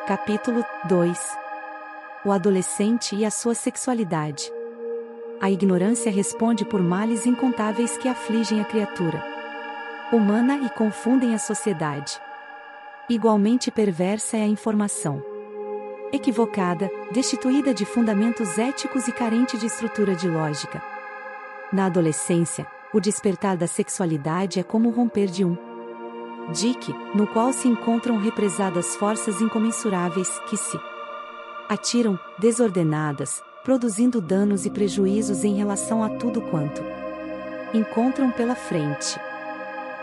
Capítulo 2. O adolescente e a sua sexualidade. A ignorância responde por males incontáveis que afligem a criatura humana e confundem a sociedade. Igualmente perversa é a informação equivocada, destituída de fundamentos éticos e carente de estrutura de lógica. Na adolescência, o despertar da sexualidade é como o romper de um dique, no qual se encontram represadas forças incomensuráveis que se atiram, desordenadas, produzindo danos e prejuízos em relação a tudo quanto encontram pela frente.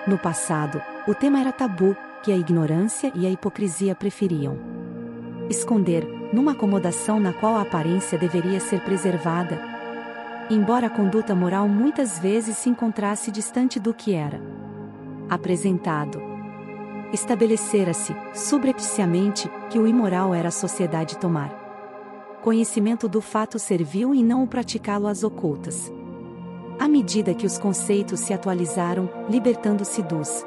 No passado, o tema era tabu, que a ignorância e a hipocrisia preferiam esconder, numa acomodação na qual a aparência deveria ser preservada, embora a conduta moral muitas vezes se encontrasse distante do que era apresentado. Estabelecera-se, subrepticiamente, que o imoral era a sociedade tomar conhecimento do fato servil e não o praticá-lo às ocultas. À medida que os conceitos se atualizaram, libertando-se dos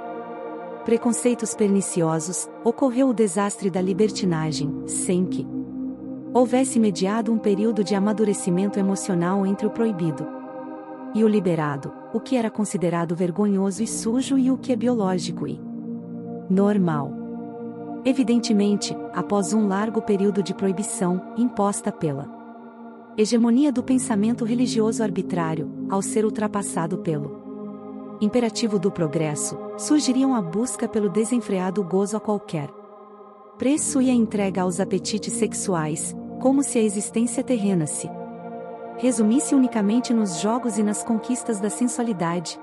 preconceitos perniciosos, ocorreu o desastre da libertinagem, sem que houvesse mediado um período de amadurecimento emocional entre o proibido e o liberado, o que era considerado vergonhoso e sujo e o que é biológico e normal. Evidentemente, após um largo período de proibição, imposta pela hegemonia do pensamento religioso arbitrário, ao ser ultrapassado pelo imperativo do progresso, surgiriam a busca pelo desenfreado gozo a qualquer preço e a entrega aos apetites sexuais, como se a existência terrena se resumisse unicamente nos jogos e nas conquistas da sensualidade,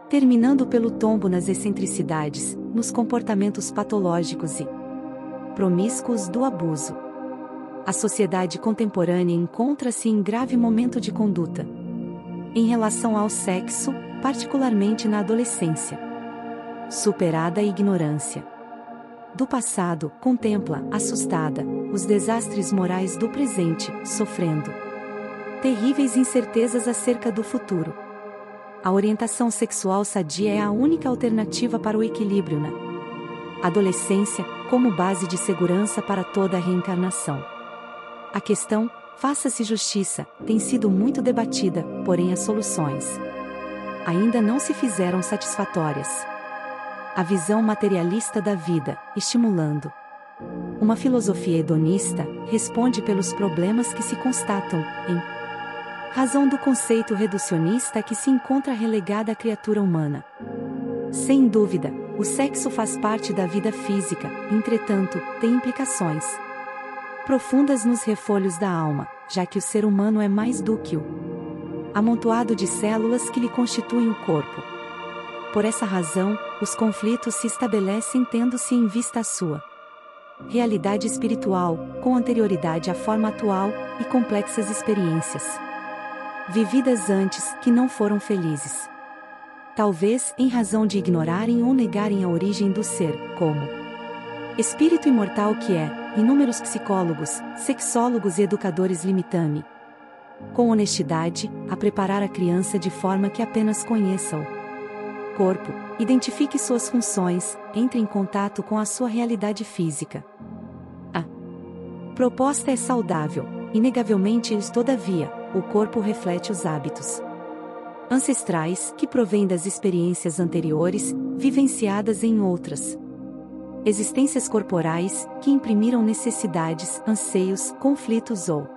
terminando pelo tombo nas excentricidades, nos comportamentos patológicos e promíscuos do abuso. A sociedade contemporânea encontra-se em grave momento de conduta em relação ao sexo, particularmente na adolescência. Superada a ignorância do passado, contempla, assustada, os desastres morais do presente, sofrendo terríveis incertezas acerca do futuro. A orientação sexual sadia é a única alternativa para o equilíbrio na adolescência, como base de segurança para toda a reencarnação. A questão, faça-se justiça, tem sido muito debatida, porém as soluções ainda não se fizeram satisfatórias. A visão materialista da vida, estimulando uma filosofia hedonista, responde pelos problemas que se constatam, em razão do conceito reducionista a que se encontra relegada a criatura humana. Sem dúvida, o sexo faz parte da vida física, entretanto, tem implicações profundas nos refolhos da alma, já que o ser humano é mais do que o amontoado de células que lhe constituem o corpo. Por essa razão, os conflitos se estabelecem tendo-se em vista a sua realidade espiritual, com anterioridade à forma atual, e complexas experiências vividas antes, que não foram felizes. Talvez em razão de ignorarem ou negarem a origem do ser, como espírito imortal que é, inúmeros psicólogos, sexólogos e educadores limitame, com honestidade, a preparar a criança de forma que apenas conheça o corpo, identifique suas funções, entre em contato com a sua realidade física. A proposta é saudável, inegavelmente, todavia, o corpo reflete os hábitos ancestrais que provêm das experiências anteriores, vivenciadas em outras existências corporais, que imprimiram necessidades, anseios, conflitos ou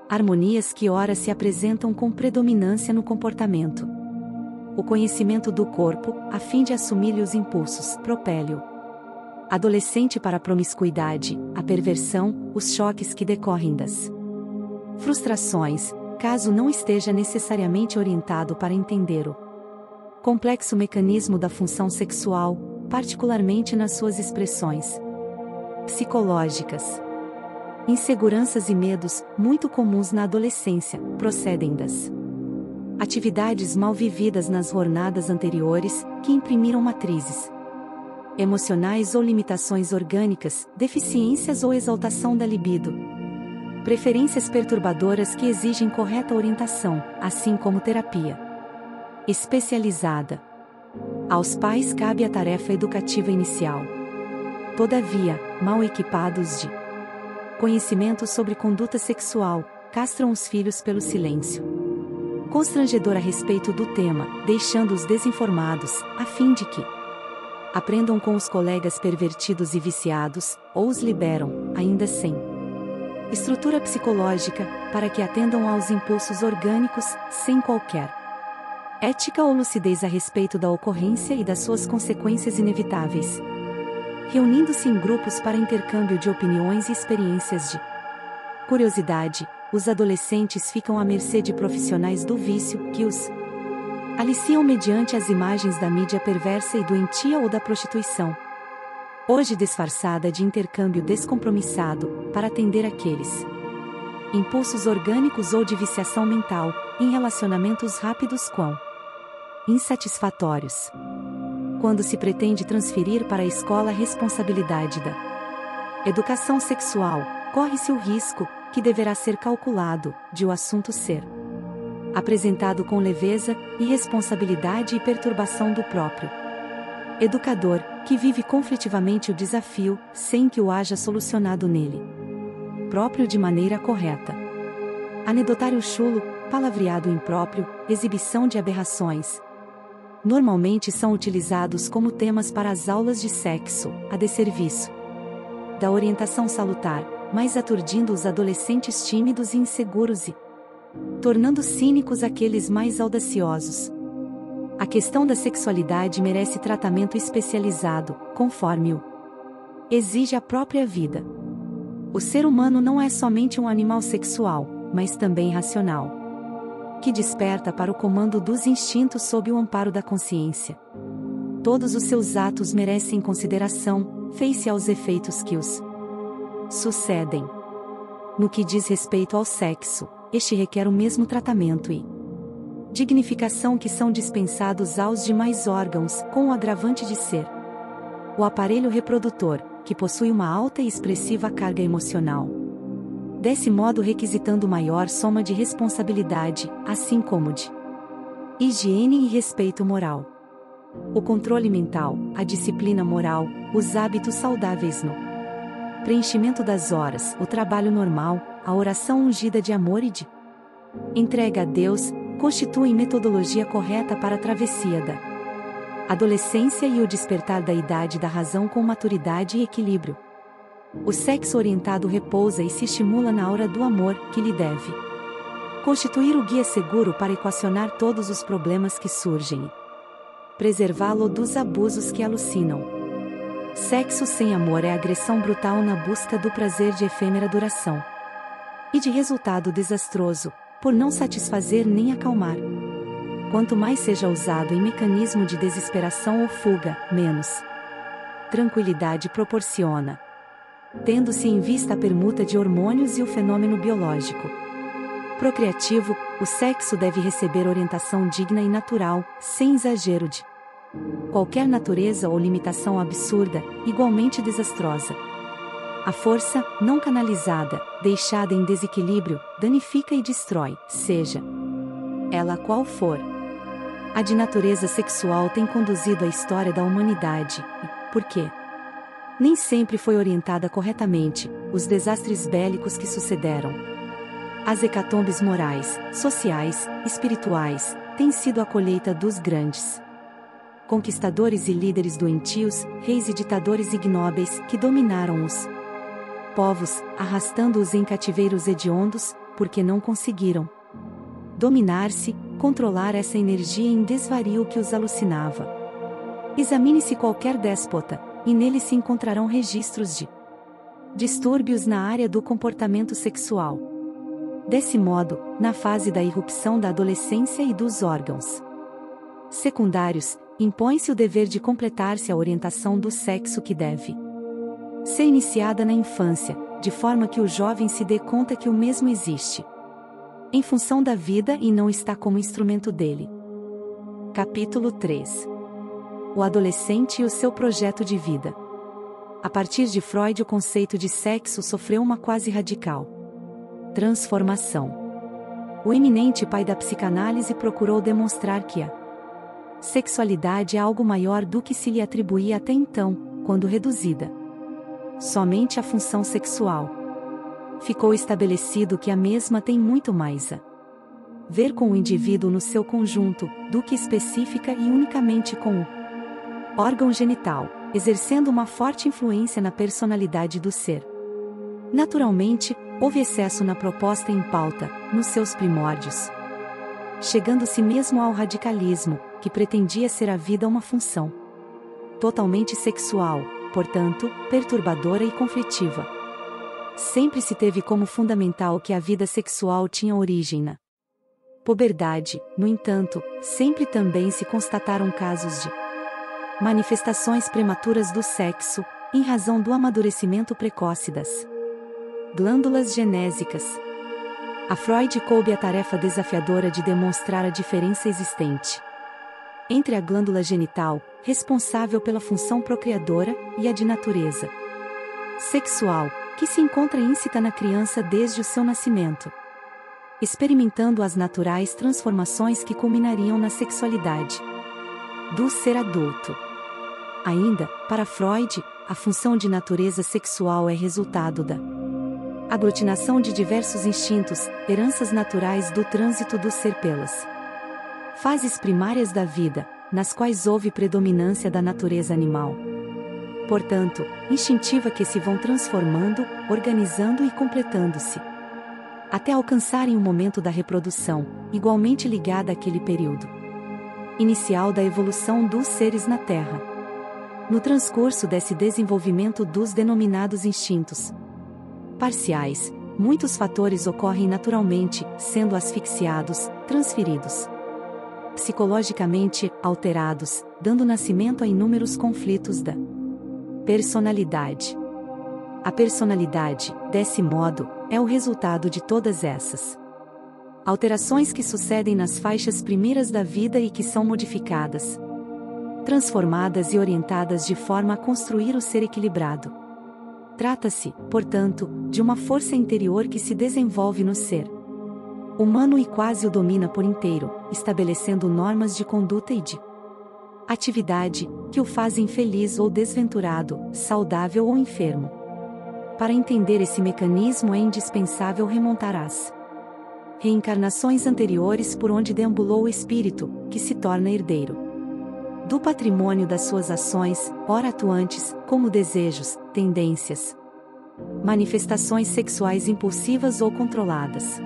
harmonias que ora se apresentam com predominância no comportamento. O conhecimento do corpo, a fim de assumir-lhe os impulsos, propele-o adolescente para a promiscuidade, a perversão, os choques que decorrem das frustrações, caso não esteja necessariamente orientado para entender o complexo mecanismo da função sexual, particularmente nas suas expressões psicológicas. Inseguranças e medos, muito comuns na adolescência, procedem das atividades mal vividas nas jornadas anteriores, que imprimiram matrizes emocionais ou limitações orgânicas, deficiências ou exaltação da libido. Preferências perturbadoras que exigem correta orientação, assim como terapia especializada. Aos pais cabe a tarefa educativa inicial. Todavia, mal equipados de conhecimento sobre conduta sexual, castram os filhos pelo silêncio constrangedor a respeito do tema, deixando-os desinformados, a fim de que aprendam com os colegas pervertidos e viciados, ou os liberam, ainda sem estrutura psicológica, para que atendam aos impulsos orgânicos, sem qualquer ética ou lucidez a respeito da ocorrência e das suas consequências inevitáveis. Reunindo-se em grupos para intercâmbio de opiniões e experiências de curiosidade, os adolescentes ficam à mercê de profissionais do vício, que os aliciam mediante as imagens da mídia perversa e doentia ou da prostituição. Hoje disfarçada de intercâmbio descompromissado, para atender aqueles impulsos orgânicos ou de viciação mental, em relacionamentos rápidos quão insatisfatórios. Quando se pretende transferir para a escola a responsabilidade da educação sexual, corre-se o risco, que deverá ser calculado, de o assunto ser apresentado com leveza, irresponsabilidade e perturbação do próprio educador, que vive conflitivamente o desafio, sem que o haja solucionado nele próprio de maneira correta. Anedotário chulo, palavreado impróprio, exibição de aberrações. Normalmente são utilizados como temas para as aulas de sexo, a desserviço da orientação salutar, mas aturdindo os adolescentes tímidos e inseguros e tornando cínicos aqueles mais audaciosos. A questão da sexualidade merece tratamento especializado, conforme o exige a própria vida. O ser humano não é somente um animal sexual, mas também racional, que desperta para o comando dos instintos sob o amparo da consciência. Todos os seus atos merecem consideração, face aos efeitos que os sucedem. No que diz respeito ao sexo, este requer o mesmo tratamento e dignificação que são dispensados aos demais órgãos, com o agravante de ser o aparelho reprodutor, que possui uma alta e expressiva carga emocional. Desse modo requisitando maior soma de responsabilidade, assim como de higiene e respeito moral. O controle mental, a disciplina moral, os hábitos saudáveis no preenchimento das horas, o trabalho normal, a oração ungida de amor e de entrega a Deus, constituem metodologia correta para a travessia da adolescência e o despertar da idade da razão com maturidade e equilíbrio. O sexo orientado repousa e se estimula na hora do amor, que lhe deve constituir o guia seguro para equacionar todos os problemas que surgem e preservá-lo dos abusos que alucinam. Sexo sem amor é agressão brutal na busca do prazer de efêmera duração e de resultado desastroso, por não satisfazer nem acalmar. Quanto mais seja usado em mecanismo de desesperação ou fuga, menos tranquilidade proporciona, tendo-se em vista a permuta de hormônios e o fenômeno biológico procriativo. O sexo deve receber orientação digna e natural, sem exagero de qualquer natureza ou limitação absurda, igualmente desastrosa. A força, não canalizada, deixada em desequilíbrio, danifica e destrói, seja ela qual for. A de natureza sexual tem conduzido a história da humanidade, e, por quê? Nem sempre foi orientada corretamente, os desastres bélicos que sucederam. As hecatombes morais, sociais, espirituais, têm sido a colheita dos grandes conquistadores e líderes doentios, reis e ditadores ignóbeis, que dominaram os povos, arrastando-os em cativeiros hediondos, porque não conseguiram dominar-se, controlar essa energia em desvario que os alucinava. Examine-se qualquer déspota, e nele se encontrarão registros de distúrbios na área do comportamento sexual. Desse modo, na fase da irrupção da adolescência e dos órgãos secundários, impõe-se o dever de completar-se a orientação do sexo que deve ser iniciada na infância, de forma que o jovem se dê conta que o mesmo existe em função da vida e não está como instrumento dele. Capítulo 3. O adolescente e o seu projeto de vida. A partir de Freud, o conceito de sexo sofreu uma quase radical transformação. O eminente pai da psicanálise procurou demonstrar que a sexualidade é algo maior do que se lhe atribuía até então, quando reduzida somente a função sexual. Ficou estabelecido que a mesma tem muito mais a ver com o indivíduo no seu conjunto, do que específica e unicamente com o órgão genital, exercendo uma forte influência na personalidade do ser. Naturalmente, houve excesso na proposta em pauta, nos seus primórdios, chegando-se mesmo ao radicalismo, que pretendia ser a vida uma função totalmente sexual, portanto, perturbadora e conflitiva. Sempre se teve como fundamental que a vida sexual tinha origem na puberdade, no entanto, sempre também se constataram casos de manifestações prematuras do sexo, em razão do amadurecimento precoce das glândulas genésicas. A Freud coube a tarefa desafiadora de demonstrar a diferença existente entre a glândula genital, responsável pela função procriadora, e a de natureza sexual, que se encontra íncita na criança desde o seu nascimento, experimentando as naturais transformações que culminariam na sexualidade do ser adulto. Ainda, para Freud, a função de natureza sexual é resultado da aglutinação de diversos instintos, heranças naturais do trânsito do ser pelas fases primárias da vida, nas quais houve predominância da natureza animal. Portanto, instintiva, que se vão transformando, organizando e completando-se, até alcançarem o momento da reprodução, igualmente ligada àquele período inicial da evolução dos seres na Terra. No transcurso desse desenvolvimento dos denominados instintos parciais, muitos fatores ocorrem naturalmente, sendo asfixiados, transferidos, psicologicamente alterados, dando nascimento a inúmeros conflitos da personalidade. A personalidade, desse modo, é o resultado de todas essas alterações que sucedem nas faixas primeiras da vida e que são modificadas, transformadas e orientadas de forma a construir o ser equilibrado. Trata-se, portanto, de uma força interior que se desenvolve no ser humano e quase o domina por inteiro, estabelecendo normas de conduta e de atividade, que o fazem feliz ou desventurado, saudável ou enfermo. Para entender esse mecanismo é indispensável remontar às reencarnações anteriores por onde deambulou o espírito, que se torna herdeiro do patrimônio das suas ações, ora atuantes, como desejos, tendências, manifestações sexuais impulsivas ou controladas.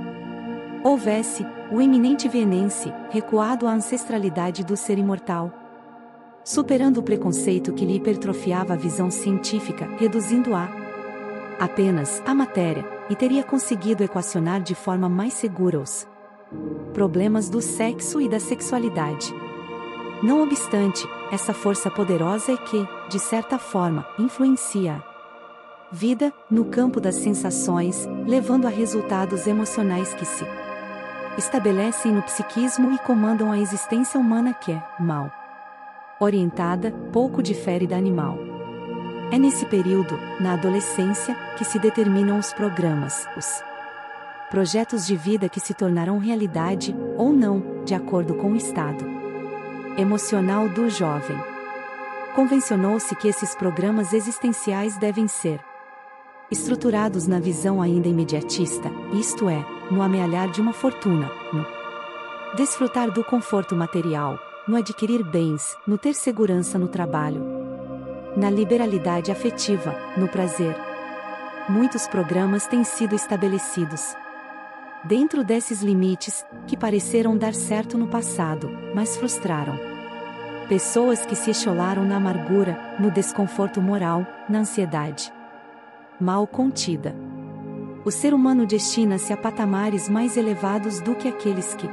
Houvesse, o eminente vienense, recuado à ancestralidade do ser imortal, superando o preconceito que lhe hipertrofiava a visão científica, reduzindo-a apenas a matéria, e teria conseguido equacionar de forma mais segura os problemas do sexo e da sexualidade. Não obstante, essa força poderosa é que, de certa forma, influencia a vida, no campo das sensações, levando a resultados emocionais que se estabelecem no psiquismo e comandam a existência humana que é, mal orientada, pouco difere da animal. É nesse período, na adolescência, que se determinam os programas, os projetos de vida que se tornarão realidade, ou não, de acordo com o estado emocional do jovem. Convencionou-se que esses programas existenciais devem ser estruturados na visão ainda imediatista, isto é, no amealhar de uma fortuna, no desfrutar do conforto material, no adquirir bens, no ter segurança no trabalho, na liberalidade afetiva, no prazer. Muitos programas têm sido estabelecidos dentro desses limites, que pareceram dar certo no passado, mas frustraram pessoas que se estiolaram na amargura, no desconforto moral, na ansiedade mal contida. O ser humano destina-se a patamares mais elevados do que aqueles que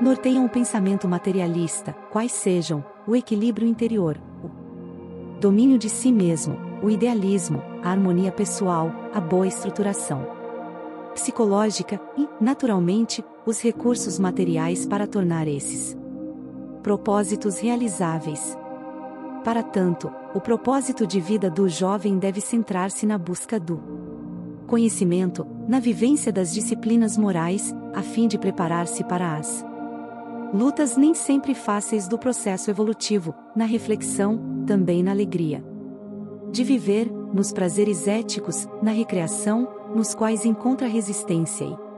norteiam o pensamento materialista, quais sejam o equilíbrio interior, o domínio de si mesmo, o idealismo, a harmonia pessoal, a boa estruturação psicológica e, naturalmente, os recursos materiais para tornar esses propósitos realizáveis. Para tanto, o propósito de vida do jovem deve centrar-se na busca do conhecimento, na vivência das disciplinas morais, a fim de preparar-se para as lutas nem sempre fáceis do processo evolutivo, na reflexão, também na alegria de viver, nos prazeres éticos, na recreação, nos quais encontra resistência e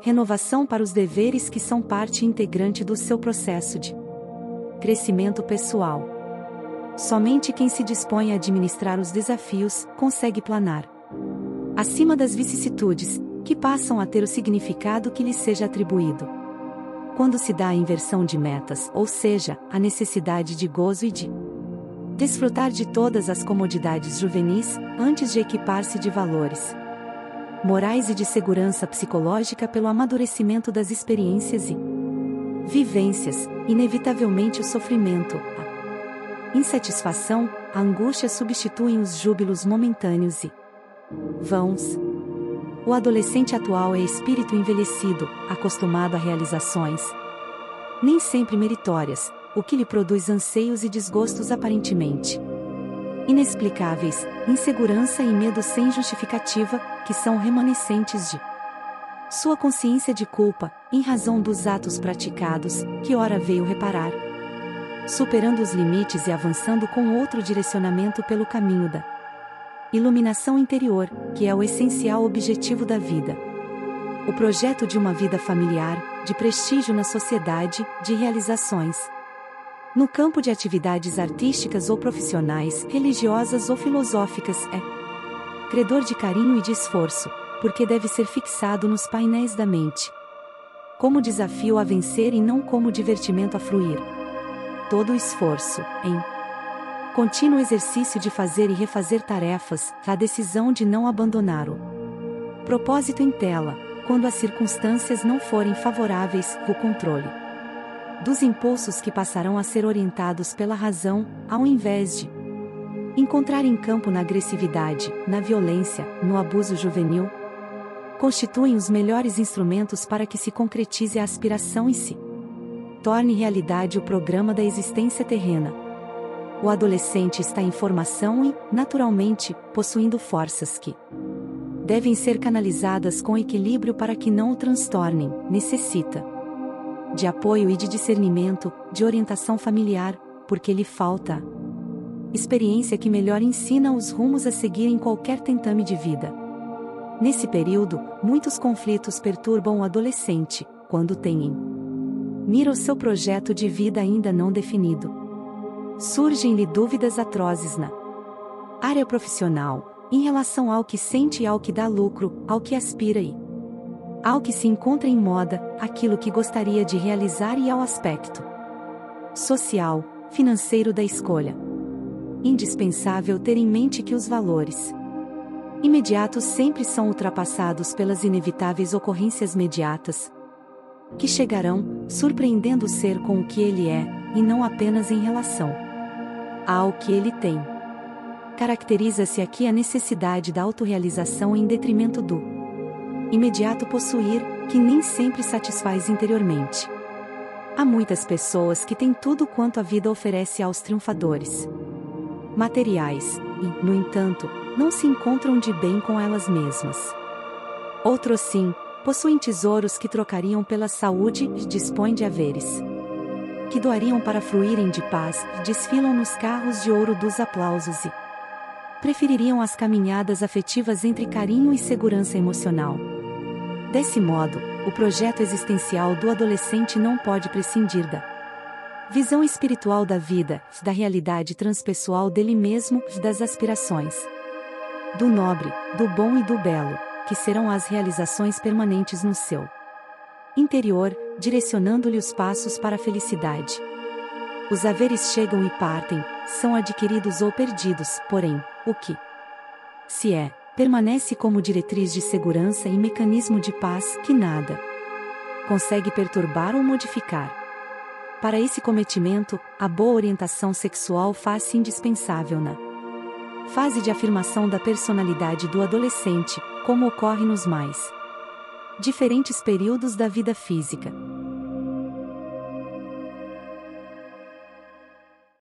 renovação para os deveres que são parte integrante do seu processo de crescimento pessoal. Somente quem se dispõe a administrar os desafios consegue planar acima das vicissitudes, que passam a ter o significado que lhes seja atribuído. Quando se dá a inversão de metas, ou seja, a necessidade de gozo e de desfrutar de todas as comodidades juvenis, antes de equipar-se de valores morais e de segurança psicológica pelo amadurecimento das experiências e vivências, inevitavelmente o sofrimento, a insatisfação, a angústia substituem os júbilos momentâneos e vãos. O adolescente atual é espírito envelhecido, acostumado a realizações nem sempre meritórias, o que lhe produz anseios e desgostos aparentemente inexplicáveis, insegurança e medo sem justificativa, que são remanescentes de sua consciência de culpa, em razão dos atos praticados, que ora veio reparar, superando os limites e avançando com outro direcionamento pelo caminho da iluminação interior, que é o essencial objetivo da vida. O projeto de uma vida familiar, de prestígio na sociedade, de realizações no campo de atividades artísticas ou profissionais, religiosas ou filosóficas, é credor de carinho e de esforço, porque deve ser fixado nos painéis da mente como desafio a vencer e não como divertimento a fruir. Todo o esforço, em contínuo exercício de fazer e refazer tarefas, a decisão de não abandonar o propósito em tela, quando as circunstâncias não forem favoráveis, o controle dos impulsos que passarão a ser orientados pela razão, ao invés de encontrar em campo na agressividade, na violência, no abuso juvenil, constituem os melhores instrumentos para que se concretize a aspiração e se torne realidade o programa da existência terrena. O adolescente está em formação e, naturalmente, possuindo forças que devem ser canalizadas com equilíbrio para que não o transtornem. Necessita de apoio e de discernimento, de orientação familiar, porque lhe falta a experiência que melhor ensina os rumos a seguir em qualquer tentame de vida. Nesse período, muitos conflitos perturbam o adolescente, quando tem em mira o seu projeto de vida ainda não definido. Surgem-lhe dúvidas atrozes na área profissional, em relação ao que sente e ao que dá lucro, ao que aspira e ao que se encontra em moda, aquilo que gostaria de realizar e ao aspecto social, financeiro da escolha. Indispensável ter em mente que os valores imediatos sempre são ultrapassados pelas inevitáveis ocorrências mediatas, que chegarão, surpreendendo o ser com o que ele é, e não apenas em relação ao que ele tem. Caracteriza-se aqui a necessidade da autorrealização em detrimento do imediato possuir, que nem sempre satisfaz interiormente. Há muitas pessoas que têm tudo quanto a vida oferece aos triunfadores materiais, e, no entanto, não se encontram de bem com elas mesmas. Outros sim, possuem tesouros que trocariam pela saúde e dispõem de haveres que doariam para fruírem de paz, desfilam nos carros de ouro dos aplausos e prefeririam as caminhadas afetivas entre carinho e segurança emocional. Desse modo, o projeto existencial do adolescente não pode prescindir da visão espiritual da vida, da realidade transpessoal dele mesmo, das aspirações do nobre, do bom e do belo, que serão as realizações permanentes no seu interior, direcionando-lhe os passos para a felicidade. Os haveres chegam e partem, são adquiridos ou perdidos, porém, o que se é, permanece como diretriz de segurança e mecanismo de paz que nada consegue perturbar ou modificar. Para esse cometimento, a boa orientação sexual faz-se indispensável na fase de afirmação da personalidade do adolescente, como ocorre nos mais diferentes períodos da vida física.